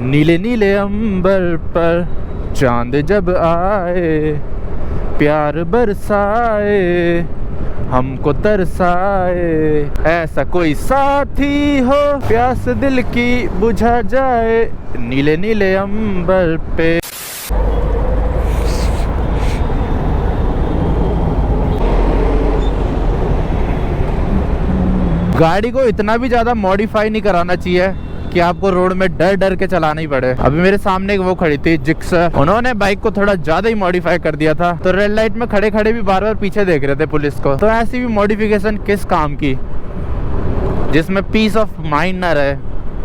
नीले नीले अंबर पर चांद जब आए, प्यार बरसाए, हमको तरसाए, ऐसा कोई साथी हो प्यास दिल की बुझा जाए, नीले नीले अंबर पे। गाड़ी को इतना भी ज्यादा मॉडिफाई नहीं कराना चाहिए कि आपको रोड में डर डर के चलाना ही पड़े। अभी मेरे सामने एक वो खड़ी थी जिक्सर, उन्होंने बाइक को थोड़ा ज्यादा ही मॉडिफाई कर दिया था, तो रेड लाइट में खड़े खड़े भी बार बार पीछे देख रहे थे पुलिस को। तो ऐसी भी मॉडिफिकेशन किस काम की जिसमें पीस ऑफ माइंड ना रहे,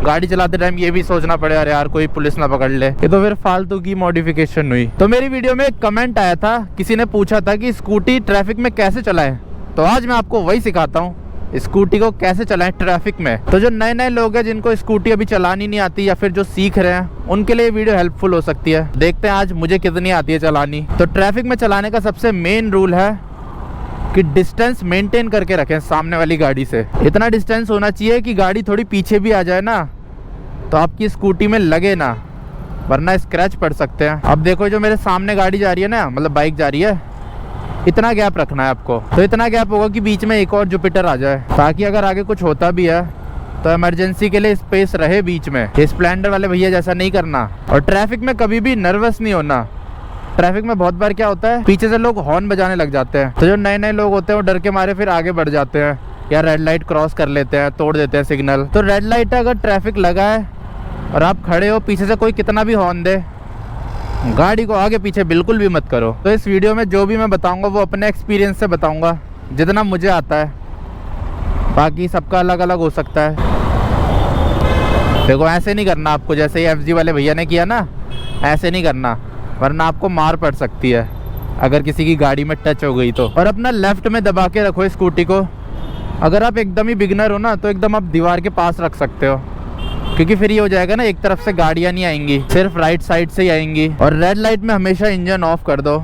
गाड़ी चलाते टाइम ये भी सोचना पड़े अरे यार कोई पुलिस ना पकड़ ले। ये तो फिर फालतू की मॉडिफिकेशन हुई। तो मेरी वीडियो में एक कमेंट आया था, किसी ने पूछा था कि स्कूटी ट्रैफिक में कैसे चलाएं, तो आज मैं आपको वही सिखाता हूँ, स्कूटी को कैसे चलाएं ट्रैफिक में। तो जो नए नए लोग हैं जिनको स्कूटी अभी चलानी नहीं आती या फिर जो सीख रहे हैं, उनके लिए वीडियो हेल्पफुल हो सकती है। देखते हैं आज मुझे कितनी आती है चलानी। तो ट्रैफिक में चलाने का सबसे मेन रूल है कि डिस्टेंस मेंटेन करके रखें सामने वाली गाड़ी से। इतना डिस्टेंस होना चाहिए कि गाड़ी थोड़ी पीछे भी आ जाए ना तो आपकी स्कूटी में लगे ना, वरना स्क्रैच पड़ सकते हैं। अब देखो जो मेरे सामने गाड़ी जा रही है ना, मतलब बाइक जा रही है, इतना गैप रखना है आपको। तो इतना गैप होगा कि बीच में एक और जुपिटर आ जाए, ताकि अगर आगे कुछ होता भी है तो इमरजेंसी के लिए स्पेस रहे बीच में। ये स्प्लेंडर वाले भैया जैसा नहीं करना। और ट्रैफिक में कभी भी नर्वस नहीं होना। ट्रैफिक में बहुत बार क्या होता है, पीछे से लोग हॉर्न बजाने लग जाते हैं, तो जो नए नए लोग होते हैं वो डर के मारे फिर आगे बढ़ जाते हैं या रेड लाइट क्रॉस कर लेते हैं, तोड़ देते हैं सिग्नल। तो रेड लाइट अगर ट्रैफिक लगा है और आप खड़े हो, पीछे से कोई कितना भी हॉर्न दे, गाड़ी को आगे पीछे बिल्कुल भी मत करो। तो इस वीडियो में जो भी मैं बताऊंगा वो अपने एक्सपीरियंस से बताऊंगा, जितना मुझे आता है, बाकी सबका अलग अलग हो सकता है। देखो ऐसे नहीं करना आपको, जैसे ये FG वाले भैया ने किया ना, ऐसे नहीं करना, वरना आपको मार पड़ सकती है अगर किसी की गाड़ी में टच हो गई तो। और अपना लेफ्ट में दबा के रखो स्कूटी को। अगर आप एकदम ही बिगनर हो ना तो एकदम आप दीवार के पास रख सकते हो, क्योंकि फिर ये हो जाएगा ना, एक तरफ से गाड़ियां नहीं आएंगी, सिर्फ राइट साइड से ही आएंगी। और रेड लाइट में हमेशा इंजन ऑफ कर दो,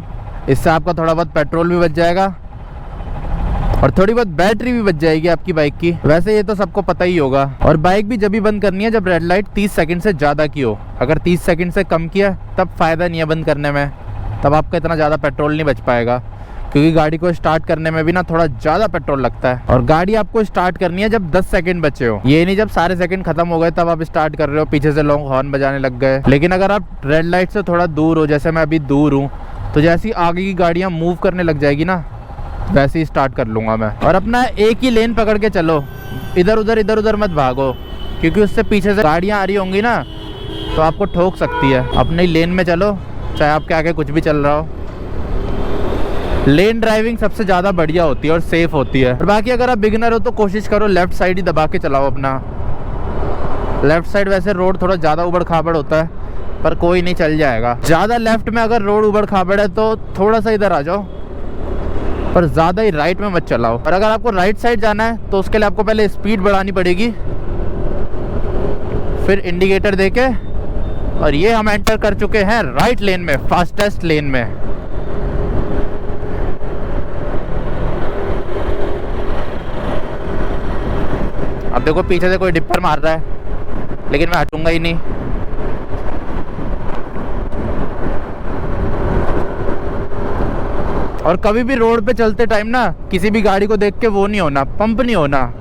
इससे आपका थोड़ा बहुत पेट्रोल भी बच जाएगा और थोड़ी बहुत बैटरी भी बच जाएगी आपकी बाइक की। वैसे ये तो सबको पता ही होगा। और बाइक भी जब भी बंद करनी है जब रेड लाइट 30 सेकंड से ज़्यादा की हो। अगर 30 सेकंड से कम किया तब फ़ायदा नहीं है बंद करने में, तब आपका इतना ज़्यादा पेट्रोल नहीं बच पाएगा, क्योंकि गाड़ी को स्टार्ट करने में भी ना थोड़ा ज़्यादा पेट्रोल लगता है। और गाड़ी आपको स्टार्ट करनी है जब 10 सेकंड बचे हो, ये नहीं जब सारे सेकंड खत्म हो गए तब आप स्टार्ट कर रहे हो, पीछे से लोग हॉर्न बजाने लग गए। लेकिन अगर आप रेड लाइट से थोड़ा दूर हो, जैसे मैं अभी दूर हूँ, तो जैसे ही आगे की गाड़ियाँ मूव करने लग जाएगी ना, वैसे ही स्टार्ट कर लूँगा मैं। और अपना एक ही लेन पकड़ के चलो, इधर उधर मत भागो, क्योंकि उससे पीछे से गाड़ियाँ आ रही होंगी ना तो आपको ठोक सकती है। अपने लेन में चलो, चाहे आपके आगे कुछ भी चल रहा हो। लेन ड्राइविंग सबसे ज़्यादा बढ़िया होती है और सेफ होती है। और बाकी अगर आप बिगिनर हो तो कोशिश करो लेफ्ट साइड ही दबा के चलाओ अपना। लेफ्ट साइड वैसे रोड थोड़ा ज़्यादा उबड़ खाबड़ होता है, पर कोई नहीं, चल जाएगा। ज़्यादा लेफ्ट में अगर रोड उबड़ खाबड़ है तो थोड़ा सा इधर आ जाओ, पर ज़्यादा ही राइट में मत चलाओ। और अगर आपको राइट साइड जाना है तो उसके लिए आपको पहले स्पीड बढ़ानी पड़ेगी, फिर इंडिकेटर देके। और ये हम एंटर कर चुके हैं राइट लेन में, फास्टेस्ट लेन में। अब देखो पीछे से कोई डिप्पर मार रहा है, लेकिन मैं हटूंगा ही नहीं। और कभी भी रोड पे चलते टाइम ना किसी भी गाड़ी को देख के वो नहीं होना, पंप नहीं होना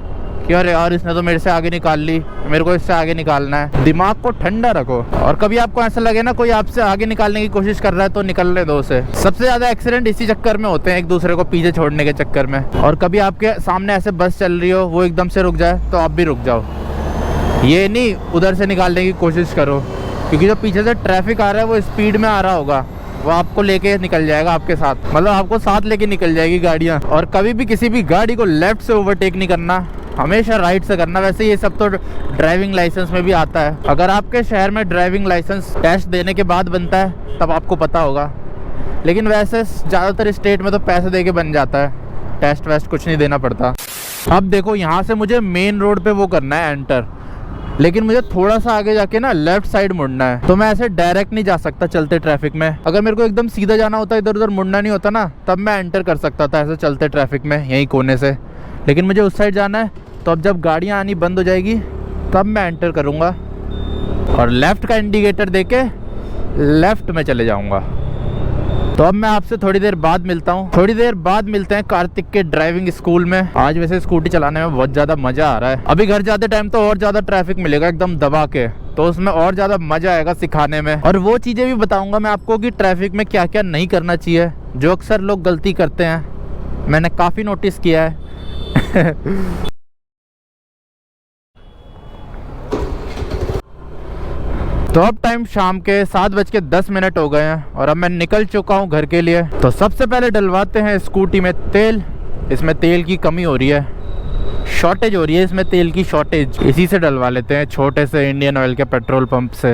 कि अरे यार इसने तो मेरे से आगे निकाल ली, मेरे को इससे आगे निकालना है। दिमाग को ठंडा रखो। और कभी आपको ऐसा लगे ना कोई आपसे आगे निकालने की कोशिश कर रहा है तो निकलने दो उसे। सबसे ज्यादा एक्सीडेंट इसी चक्कर में होते हैं, एक दूसरे को पीछे छोड़ने के चक्कर में। और कभी आपके सामने ऐसे बस चल रही हो, वो एकदम से रुक जाए तो आप भी रुक जाओ, ये नहीं उधर से निकालने की कोशिश करो, क्योंकि जो पीछे से ट्रैफिक आ रहा है वो स्पीड में आ रहा होगा, वो आपको लेके निकल जाएगा आपके साथ, मतलब आपको साथ लेके निकल जाएगी गाड़ियाँ। और कभी भी किसी भी गाड़ी को लेफ्ट से ओवरटेक नहीं करना, हमेशा राइट से करना। वैसे ये सब तो ड्राइविंग लाइसेंस में भी आता है। अगर आपके शहर में ड्राइविंग लाइसेंस टेस्ट देने के बाद बनता है तब आपको पता होगा, लेकिन वैसे ज़्यादातर स्टेट में तो पैसे दे के बन जाता है, टेस्ट वेस्ट कुछ नहीं देना पड़ता। अब देखो यहाँ से मुझे मेन रोड पे वो करना है एंटर, लेकिन मुझे थोड़ा सा आगे जाके ना लेफ्ट साइड मुड़ना है, तो मैं ऐसे डायरेक्ट नहीं जा सकता चलते ट्रैफिक में। अगर मेरे को एकदम सीधा जाना होता, इधर उधर मुड़ना नहीं होता ना, तब मैं एंटर कर सकता था ऐसे चलते ट्रैफिक में यहीं कोने से। लेकिन मुझे उस साइड जाना है, तो अब जब गाड़ियाँ आनी बंद हो जाएगी तब मैं एंटर करूँगा। और लेफ्ट का इंडिकेटर देके लेफ्ट में चले जाऊंगा। तो अब मैं आपसे थोड़ी देर बाद मिलता हूँ, थोड़ी देर बाद मिलते हैं कार्तिक के ड्राइविंग स्कूल में। आज वैसे स्कूटी चलाने में बहुत ज्यादा मजा आ रहा है। अभी घर जाते टाइम तो और ज्यादा ट्रैफिक मिलेगा एकदम दबा के, तो उसमें और ज्यादा मजा आएगा सिखाने में। और वो चीजें भी बताऊंगा मैं आपको कि ट्रैफिक में क्या क्या नहीं करना चाहिए, जो अक्सर लोग गलती करते हैं, मैंने काफी नोटिस किया है। तो अब टाइम शाम के 7:10 हो गए हैं और अब मैं निकल चुका हूँ घर के लिए। तो सबसे पहले डलवाते हैं स्कूटी में तेल। इसमें तेल की कमी हो रही है, शॉर्टेज हो रही है इसमें तेल की शॉर्टेज, इसी से डलवा लेते हैं छोटे से इंडियन ऑयल के पेट्रोल पंप से।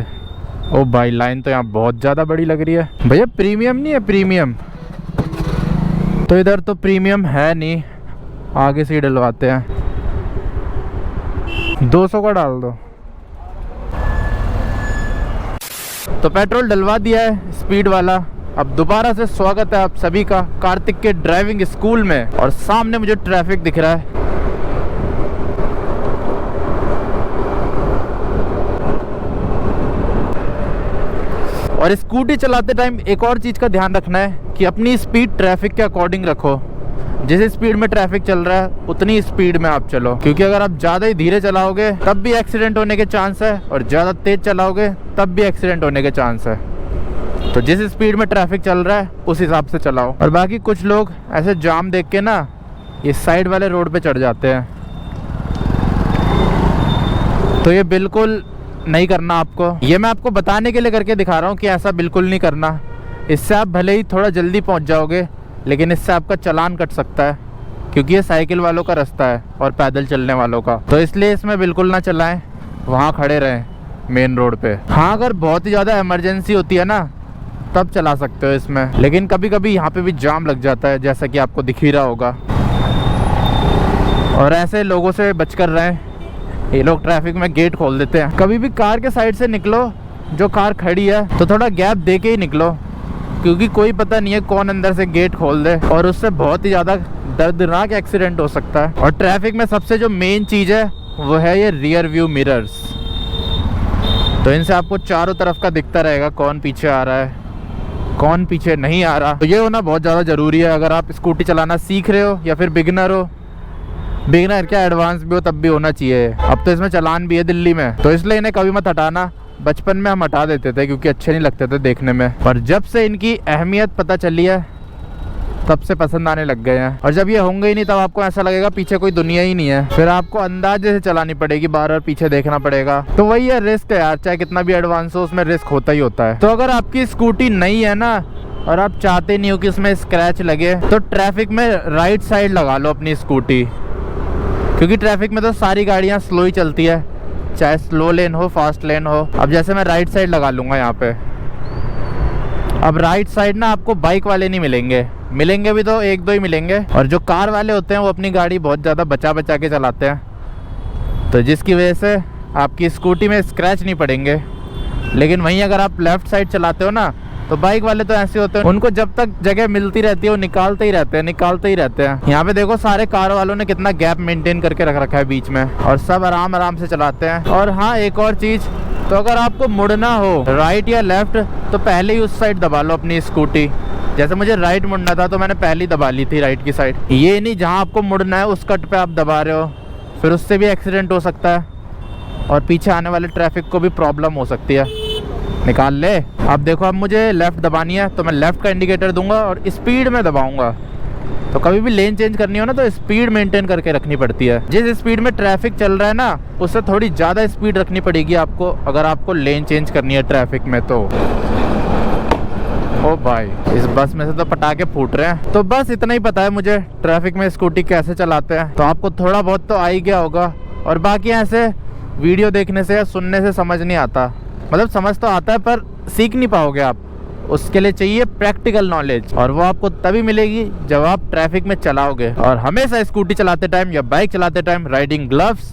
ओ भाई लाइन तो यहाँ बहुत ज़्यादा बड़ी लग रही है। भैया प्रीमियम नहीं है? प्रीमियम तो इधर तो प्रीमियम है नहीं, आगे से ही डलवाते हैं। 200 का डाल दो। तो पेट्रोल डलवा दिया है स्पीड वाला। अब दोबारा से स्वागत है आप सभी का कार्तिक के ड्राइविंग स्कूल में। और सामने मुझे ट्रैफिक दिख रहा है। और स्कूटी चलाते टाइम एक और चीज का ध्यान रखना है कि अपनी स्पीड ट्रैफिक के अकॉर्डिंग रखो। जिस स्पीड में ट्रैफिक चल रहा है उतनी स्पीड में आप चलो, क्योंकि अगर आप ज़्यादा ही धीरे चलाओगे तब भी एक्सीडेंट होने के चांस है, और ज़्यादा तेज चलाओगे तब भी एक्सीडेंट होने के चांस है। तो जिस स्पीड में ट्रैफिक चल रहा है उस हिसाब से चलाओ। और बाकी कुछ लोग ऐसे जाम देख के ना ये साइड वाले रोड पे चढ़ जाते हैं, तो ये बिल्कुल नहीं करना आपको। ये मैं आपको बताने के लिए करके दिखा रहा हूँ कि ऐसा बिल्कुल नहीं करना। इससे आप भले ही थोड़ा जल्दी पहुँच जाओगे, लेकिन इससे आपका चालान कट सकता है, क्योंकि ये साइकिल वालों का रास्ता है और पैदल चलने वालों का। तो इसलिए इसमें बिल्कुल ना चलाएं, वहाँ खड़े रहें मेन रोड पे। हाँ, अगर बहुत ही ज़्यादा इमरजेंसी होती है ना तब चला सकते हो इसमें, लेकिन कभी कभी यहाँ पे भी जाम लग जाता है, जैसा कि आपको दिख ही रहा होगा। और ऐसे लोगों से बचकर रहें, ये लोग ट्रैफिक में गेट खोल देते हैं। कभी भी कार के साइड से निकलो, जो कार खड़ी है तो थोड़ा गैप दे के ही निकलो, क्योंकि कोई पता नहीं है कौन अंदर से गेट खोल दे और उससे बहुत ही ज़्यादा दर्दनाक एक्सीडेंट हो सकता है। और ट्रैफिक में सबसे जो मेन चीज़ है वो है ये रियर व्यू मिरर्स। तो इनसे आपको चारों तरफ का दिखता रहेगा कौन पीछे आ रहा है, कौन पीछे नहीं आ रहा। तो ये होना बहुत ज़्यादा ज़रूरी है अगर आप स्कूटी चलाना सीख रहे हो या फिर बिगिनर हो। बिगिनर क्या, एडवांस भी हो तब भी होना चाहिए। अब तो इसमें चालान भी है दिल्ली में, तो इसलिए इन्हें कभी मत हटाना। बचपन में हम हटा देते थे क्योंकि अच्छे नहीं लगते थे देखने में, पर जब से इनकी अहमियत पता चली है तब से पसंद आने लग गए हैं। और जब ये होंगे ही नहीं तब आपको ऐसा लगेगा पीछे कोई दुनिया ही नहीं है, फिर आपको अंदाजे से चलानी पड़ेगी, बार बार पीछे देखना पड़ेगा। तो वही है, रिस्क है यार, चाहे कितना भी एडवांस हो उसमें रिस्क होता ही होता है। तो अगर आपकी स्कूटी नई है ना और आप चाहते नहीं हो कि उसमें स्क्रैच लगे, तो ट्रैफिक में राइट साइड लगा लो अपनी स्कूटी, क्योंकि ट्रैफिक में तो सारी गाड़ियाँ स्लो ही चलती है, चाहे स्लो लेन हो फास्ट लेन हो। अब जैसे मैं राइट साइड लगा लूँगा यहाँ पे। अब राइट साइड ना आपको बाइक वाले नहीं मिलेंगे, मिलेंगे भी तो एक दो ही मिलेंगे, और जो कार वाले होते हैं वो अपनी गाड़ी बहुत ज़्यादा बचा बचा के चलाते हैं, तो जिसकी वजह से आपकी स्कूटी में स्क्रैच नहीं पड़ेंगे। लेकिन वहीं अगर आप लेफ़्ट साइड चलाते हो ना, तो बाइक वाले तो ऐसे होते हैं, उनको जब तक जगह मिलती रहती है वो निकालते ही रहते हैं। यहाँ पे देखो सारे कार वालों ने कितना गैप मेंटेन करके रख रखा है बीच में, और सब आराम आराम से चलाते हैं। और हाँ, एक और चीज़, तो अगर आपको मुड़ना हो राइट या लेफ्ट तो पहले ही उस साइड दबा लो अपनी स्कूटी। जैसे मुझे राइट मुड़ना था तो मैंने पहले ही दबा ली थी राइट की साइड। ये नहीं जहाँ आपको मुड़ना है उस कट पे आप दबा रहे हो, फिर उससे भी एक्सीडेंट हो सकता है और पीछे आने वाले ट्रैफिक को भी प्रॉब्लम हो सकती है। निकाल ले। अब देखो, अब मुझे लेफ़्ट दबानी है तो मैं लेफ़्ट का इंडिकेटर दूंगा और स्पीड में दबाऊंगा। तो कभी भी लेन चेंज करनी हो ना तो स्पीड मेंटेन करके रखनी पड़ती है। जिस स्पीड में ट्रैफिक चल रहा है ना उससे थोड़ी ज़्यादा स्पीड रखनी पड़ेगी आपको, अगर आपको लेन चेंज करनी है ट्रैफिक में तो। ओ भाई, इस बस में से तो पटाखे फूट रहे हैं। तो बस इतना ही पता है मुझे ट्रैफिक में स्कूटी कैसे चलाते हैं, तो आपको थोड़ा बहुत तो आ ही गया होगा। और बाकी ऐसे वीडियो देखने से या सुनने से समझ नहीं आता, मतलब समझ तो आता है पर सीख नहीं पाओगे आप। उसके लिए चाहिए प्रैक्टिकल नॉलेज, और वो आपको तभी मिलेगी जब आप ट्रैफिक में चलाओगे। और हमेशा स्कूटी चलाते टाइम या बाइक चलाते time riding gloves,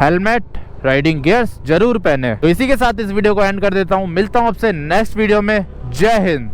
helmet, riding gears जरूर पहने। तो इसी के साथ इस वीडियो को एंड कर देता हूँ। मिलता हूँ आपसे नेक्स्ट वीडियो में। जय हिंद।